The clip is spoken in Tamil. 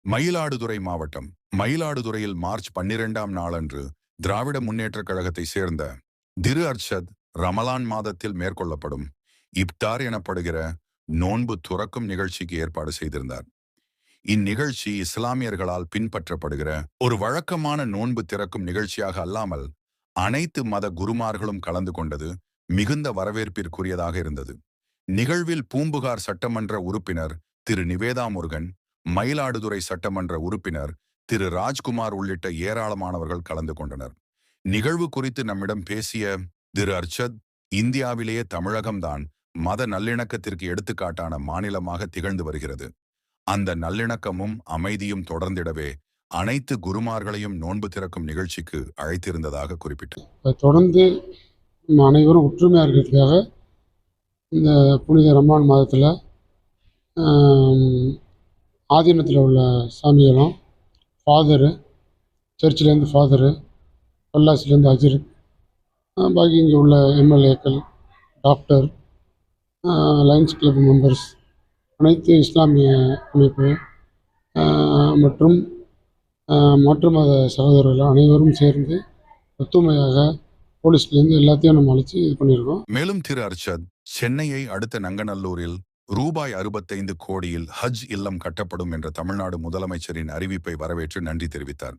மயிலாடுதுறை மாவட்டம் மயிலாடுதுறையில் மார்ச் 12ஆம் நாளன்று திராவிட முன்னேற்றக் கழகத்தை சேர்ந்த திரு அர்ஷத் ரமலான் மாதத்தில் மேற்கொள்ளப்படும் இப்தார் எனப்படுகிற நோன்பு துறக்கும் நிகழ்ச்சிக்கு ஏற்பாடு செய்திருந்தார். இந்நிகழ்ச்சி இஸ்லாமியர்களால் பின்பற்றப்படுகிற ஒரு வழக்கமான நோன்பு திறக்கும் நிகழ்ச்சியாக அல்லாமல் அனைத்து மத குருமார்களும் கலந்து கொண்டது மிகுந்த வரவேற்பிற்குரியதாக இருந்தது. நிகழ்வில் பூம்புகார் சட்டமன்ற உறுப்பினர் திரு நிவேதா முருகன், மயிலாடுதுறை சட்டமன்ற உறுப்பினர் திரு ராஜ்குமார் உள்ளிட்ட ஏராளமானவர்கள் கலந்து கொண்டனர். நிகழ்வு குறித்து நம்மிடம் பேசிய திரு அர்ஷத், இந்தியாவிலேயே தமிழகம்தான் மத நல்லிணக்கத்திற்கு எடுத்துக்காட்டான மாநிலமாக திகழ்ந்து வருகிறது. அந்த நல்லிணக்கமும் அமைதியும் தொடர்ந்திடவே அனைத்து குருமார்களையும் நோன்பு திறக்கும் நிகழ்ச்சிக்கு அழைத்திருந்ததாக குறிப்பிட்டார். தொடர்ந்து அனைவரும் ஒற்றுமையாக இருக்கிறதுக்காக இந்த புனித ரமலான் மாதத்தில் ஆதீனத்தில் உள்ள சாமிகளும், ஃபாதரு, சர்ச்சிலேருந்து ஃபாதரு, பல்லாசிலேருந்து அஜிரத், பாக்கி இங்கே உள்ள எம்எல்ஏக்கள், டாக்டர், லயன்ஸ் கிளப் மெம்பர்ஸ், அனைத்து இஸ்லாமிய அமைப்பு மற்றும் மாற்று மத சகோதரர்கள் அனைவரும் சேர்ந்து ஒத்துமையாக போலீஸ்லேருந்து எல்லாத்தையும் நம்ம அழைச்சி இது பண்ணியிருக்கோம். மேலும் திரு அர்ஷத், சென்னையை அடுத்த நங்கநல்லூரில் ரூபாய் 65 கோடியில் ஹஜ் இல்லம் கட்டப்படும் என்ற தமிழ்நாடு முதலமைச்சரின் அறிவிப்பை வரவேற்று நன்றி தெரிவித்தார்.